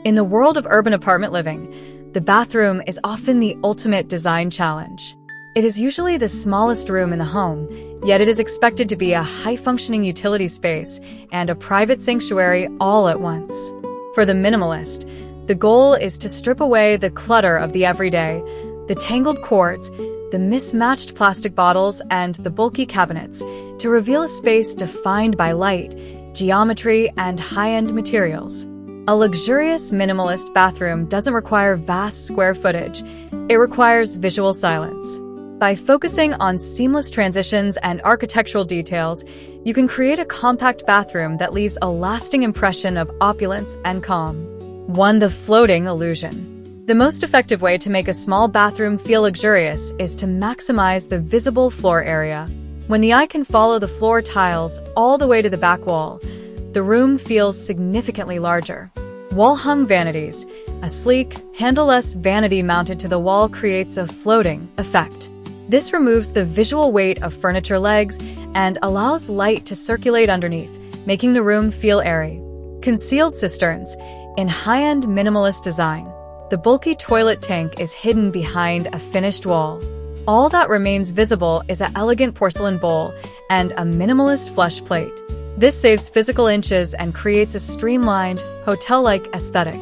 In the world of urban apartment living, the bathroom is often the ultimate design challenge. It is usually the smallest room in the home, yet it is expected to be a high-functioning utility space and a private sanctuary all at once. For the minimalist, the goal is to strip away the clutter of the everyday, the tangled cords, the mismatched plastic bottles, and the bulky cabinets, to reveal a space defined by light, geometry, and high-end materials. A luxurious minimalist bathroom doesn't require vast square footage. It requires visual silence. By focusing on seamless transitions and architectural details, you can create a compact bathroom that leaves a lasting impression of opulence and calm. 1. The floating illusion. The most effective way to make a small bathroom feel luxurious is to maximize the visible floor area. When the eye can follow the floor tiles all the way to the back wall, the room feels significantly larger. Wall-hung vanities. A sleek, handleless vanity mounted to the wall creates a floating effect. This removes the visual weight of furniture legs and allows light to circulate underneath, making the room feel airy. Concealed cisterns. In high-end minimalist design, the bulky toilet tank is hidden behind a finished wall. All that remains visible is an elegant porcelain bowl and a minimalist flush plate. This saves physical inches and creates a streamlined, hotel-like aesthetic.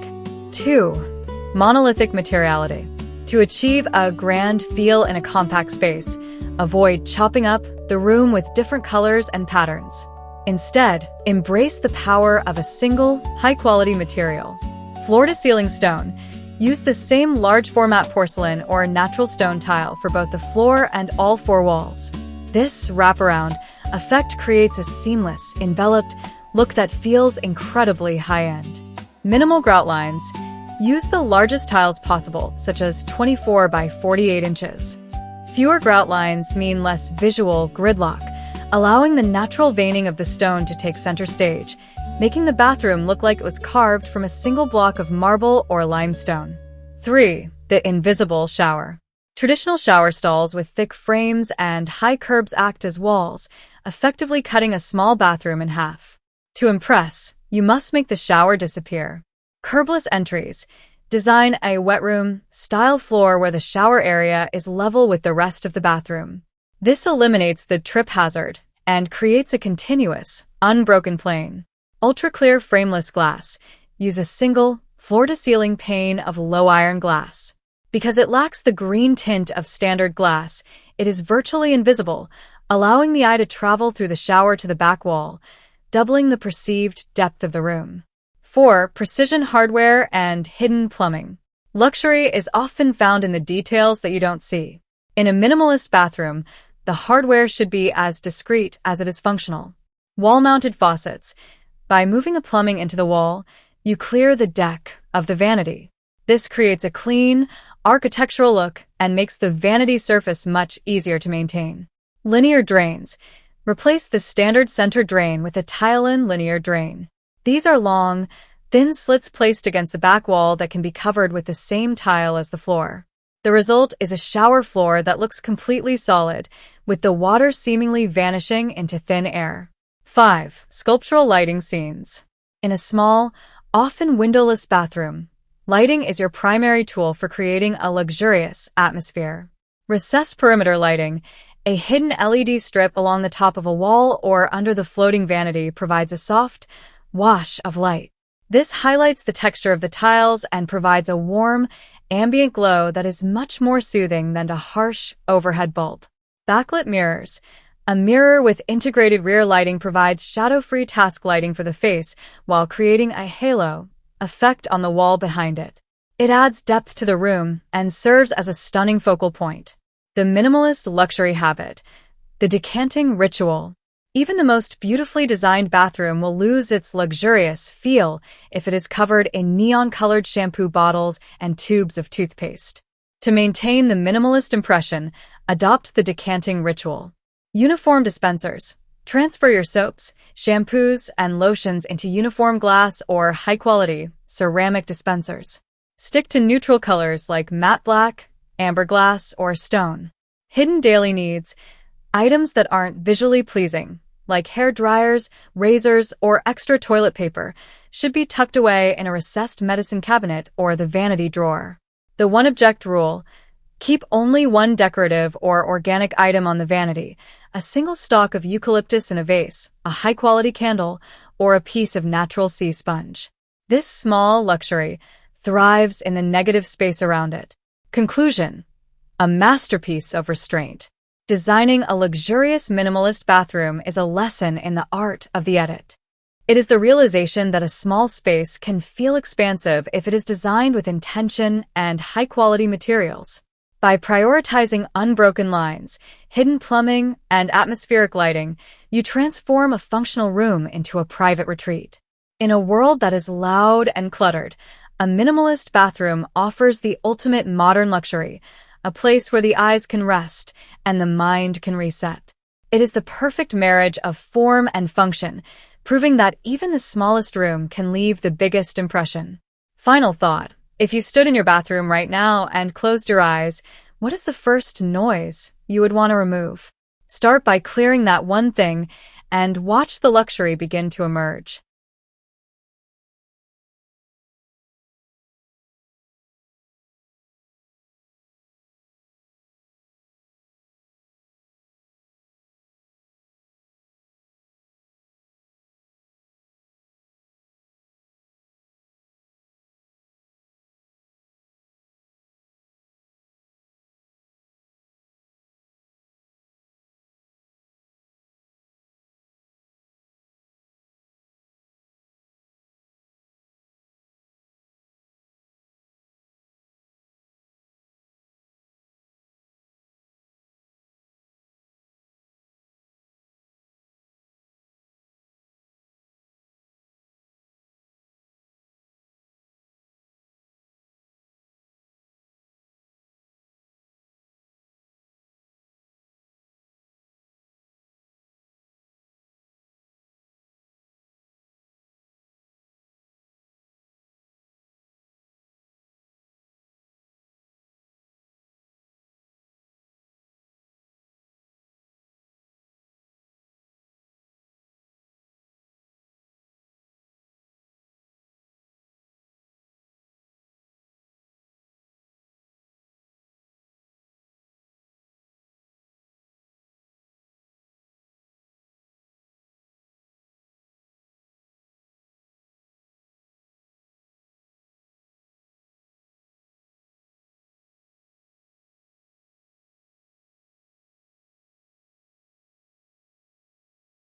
2. Monolithic materiality. To achieve a grand feel in a compact space, avoid chopping up the room with different colors and patterns. Instead, embrace the power of a single, high-quality material. Floor-to-ceiling stone. Use the same large-format porcelain or natural stone tile for both the floor and all four walls. This wraparound effect creates a seamless, enveloped look that feels incredibly high-end. Minimal grout lines. Use the largest tiles possible, such as 24 by 48 inches. Fewer grout lines mean less visual gridlock, allowing the natural veining of the stone to take center stage, making the bathroom look like it was carved from a single block of marble or limestone. 3. The invisible shower. Traditional shower stalls with thick frames and high curbs act as walls, effectively cutting a small bathroom in half. To impress, you must make the shower disappear. Curbless entries. Design a wet room-style floor where the shower area is level with the rest of the bathroom. This eliminates the trip hazard and creates a continuous, unbroken plane. Ultra-clear frameless glass. Use a single, floor-to-ceiling pane of low-iron glass. Because it lacks the green tint of standard glass, it is virtually invisible, allowing the eye to travel through the shower to the back wall, doubling the perceived depth of the room. 4. Precision hardware and hidden plumbing. Luxury is often found in the details that you don't see. In a minimalist bathroom, the hardware should be as discreet as it is functional. Wall-mounted faucets. By moving the plumbing into the wall, you clear the deck of the vanity. This creates a clean, architectural look and makes the vanity surface much easier to maintain. Linear drains. Replace the standard center drain with a tile-in linear drain. These are long, thin slits placed against the back wall that can be covered with the same tile as the floor. The result is a shower floor that looks completely solid, with the water seemingly vanishing into thin air. 5. Sculptural lighting scenes. In a small, often windowless bathroom, lighting is your primary tool for creating a luxurious atmosphere. Recessed perimeter lighting. A hidden LED strip along the top of a wall or under the floating vanity provides a soft wash of light. This highlights the texture of the tiles and provides a warm, ambient glow that is much more soothing than a harsh overhead bulb. Backlit mirrors. A mirror with integrated rear lighting provides shadow-free task lighting for the face while creating a halo effect on the wall behind it. It adds depth to the room and serves as a stunning focal point. The minimalist luxury habit. The decanting ritual. Even the most beautifully designed bathroom will lose its luxurious feel if it is covered in neon-colored shampoo bottles and tubes of toothpaste. To maintain the minimalist impression, adopt the decanting ritual. Uniform dispensers. Transfer your soaps, shampoos, and lotions into uniform glass or high-quality ceramic dispensers. Stick to neutral colors like matte black, amber glass, or stone. Hidden daily needs. Items that aren't visually pleasing, like hair dryers, razors, or extra toilet paper, should be tucked away in a recessed medicine cabinet or the vanity drawer. The one object rule: keep only one decorative or organic item on the vanity, a single stalk of eucalyptus in a vase, a high-quality candle, or a piece of natural sea sponge. This small luxury thrives in the negative space around it. Conclusion: a masterpiece of restraint. Designing a luxurious minimalist bathroom is a lesson in the art of the edit. It is the realization that a small space can feel expansive if it is designed with intention and high-quality materials. By prioritizing unbroken lines, hidden plumbing, and atmospheric lighting, you transform a functional room into a private retreat. In a world that is loud and cluttered, a minimalist bathroom offers the ultimate modern luxury, a place where the eyes can rest and the mind can reset. It is the perfect marriage of form and function, proving that even the smallest room can leave the biggest impression. Final thought: if you stood in your bathroom right now and closed your eyes, what is the first noise you would want to remove? Start by clearing that one thing and watch the luxury begin to emerge.